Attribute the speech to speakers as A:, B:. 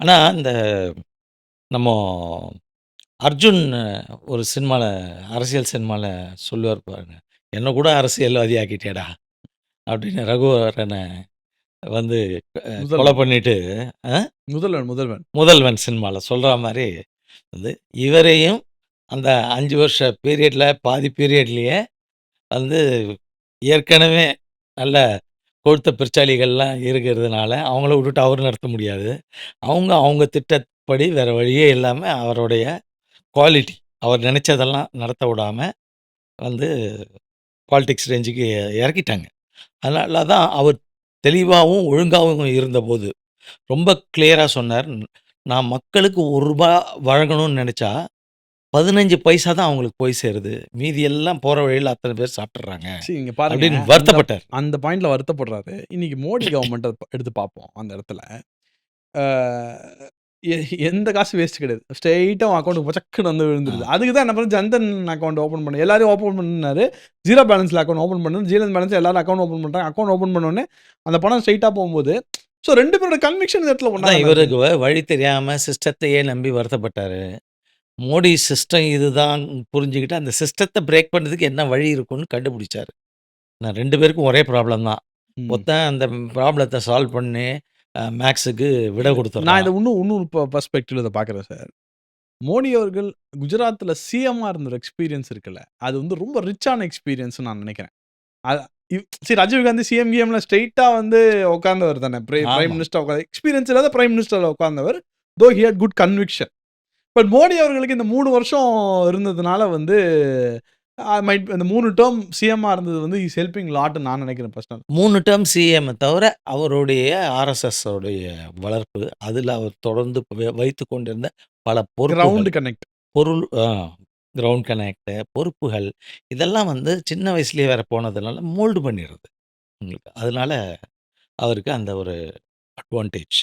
A: ஆனா, இந்த நம்ம அர்ஜுன் ஒரு சினிமால அரசியல் சினிமால சொல்லுவார் பாருங்க. "என்ன கூட அரசியல்வாதி ஆக்கிட்டியேடா" அப்படின்னு ரகுவரன வந்து கொலை
B: முதல்வன்.
A: பண்ணிட்டு அ
B: முதல்வன், முதல்வன்.
A: முதல்வன் சினிமால சொல்றா மாரி வந்து இவரையும் அந்த 5 வருஷ பீரியட்ல பாதி பீரியட்லயே வந்து ஏற்கனவே நல்ல கொழுத்த பெருச்சாளிகள்லாம் இருக்கிறதுனால, அவங்கள விட்டுட்டு அவரு நடத்த முடியாது. அவங்க திட்டப்படி வேற வழியே இல்லாம அவருடைய குவாலிட்டி அவர் நெனைச்சதெல்லாம் நடத்த விடாம வந்து பாலிடிக்ஸ் ரேஞ்சுக்கு இறக்கிட்டாங்க. அதனால தான் அவர் தெளிவாவும், ஒழுங்காவும் இருந்தபோது, ரொம்ப கிளியரா சொன்னார். நான் மக்களுக்கு ரூ. 1 வழங்கணும்னு நெனைச்சா, 15 பைசா தான் அவங்களுக்கு போய் சேருது. மீதி எல்லாம் போற வழியில அத்தன பேர் சாப்ட்டுர்றாங்க.
B: இங்க பாருங்க.
A: அப்படின்னு
B: அந்த
A: வருத்தப்பட்டார்.
B: அந்த பாயிண்ட்ல வருத்தப்படுறாரு. இன்னைக்கு மோடி கவர்ன்மெண்ட்ட எடுத்து பார்ப்போம் அந்த இடத்துல. ஆ எ எந்த காசு வேஸ்ட் கிடையாது. ஸ்ட்ரெயிட்டா உன் அக்கவுண்ட்க்கு பச்சக்குன்னு வந்து
A: ஆ.
B: விழுந்துருது. அதுக்கு தான் என்ன பண்ண ஜன்தன் அக்கவுண்ட் ஓப்பன் பண்ணேன். எல்லாரையும் ஓப்பன் பண்ணுனாரு. 0 பேலன்ஸ்ல அக்கவுண்ட் ஓப்பன் பண்ணணும். 0 பேலன்ஸ்ல எல்லாரும் அக்கவுண்ட் ஓப்பன் பண்றாங்க. அக்கவுண்ட் ஓப்பன் பண்ண உடனே அந்த பணம் ஸ்ட்ரெயிட்டா போம்போது, 2 பேரோட கன்விக்ஷன் இந்த இடத்துல ஒண்ணா
A: அதான்
B: தானே இருக்கு.
A: இவருக்கு வழி தெரியாம சிஸ்டத்தையே நம்பி வருத்தப்பட்டாரு. மோடி சிஸ்டம் இதுதான் புரிஞ்சுகிட்டு, அந்த சிஸ்டத்த பிரேக் பண்றதுக்கு என்ன வழி இருக்கும்னு கண்டுபிடிச்சாரு. நான் 2 பேருக்கும் ஒரே ப்ராப்ளம் தான்.
B: ம்.
A: ஒருத்தன் அந்த ப்ராப்ளத்த சால்வ் பண்ணி மேக்ஸுக்கு விடை
B: இல்ல. நான்
A: குடுத்துடுறான்.
B: இத இன்னும் பெர்ஸ்பெக்டிவ்ல இத பார்க்குறேன் சார். மோடி அவர்கள் குஜராத்ல சிஎம்மா இருந்த ஒரு எக்ஸ்பீரியன்ஸ் இருக்குல்ல. அது வந்து ரொம்ப ரிச்சான எக்ஸ்பீரியன்ஸ்ன்னு நான் நெனைக்கிறேன். அ சரி ராஜீவ் காந்தி சிஎம் கிஎம்ல ஸ்ட்ரெயிட்டா வந்து உட்கார்ந்தவர் தானே. பிரைம்
A: ஆமா.
B: மினிஸ்டரா எக்ஸ்பீரியன்ஸ் இல்லாத பிரைம் மினிஸ்டர்ல உட்கார்ந்தவர். Though he had good conviction. But Modi அவர்களுக்கு இந்த 3 வருஷம் இருந்ததுனால வந்து மைட் இந்த 3 டெர்ம் சிஎம்மா இருந்தது வந்து இஸ் ஹெல்பிங் லாட்ன்னு நான் நெனைக்கிறேன் பர்சனலா.
A: 3 டெர்ம் சிஎம் தவிர, அவருடைய ஆர்எஸ்எஸ் உடைய வளர்ப்பு, அதில அவர் தொடர்ந்து வைத்துக் கொண்டிருந்த பல பொறுப்புகள்,
B: கிரவுண்ட் கனெக்ட்.
A: பொருள் கிரவுண்ட் கனெக்ட், பொறுப்புகள் இதெல்லாம் வந்து சின்ன வயசுலயே வேற போனதுனால மோல்டு பண்ணிருது உங்களுக்கு. அதனால அவருக்கு அந்த ஒரு அட்வான்டேஜ்.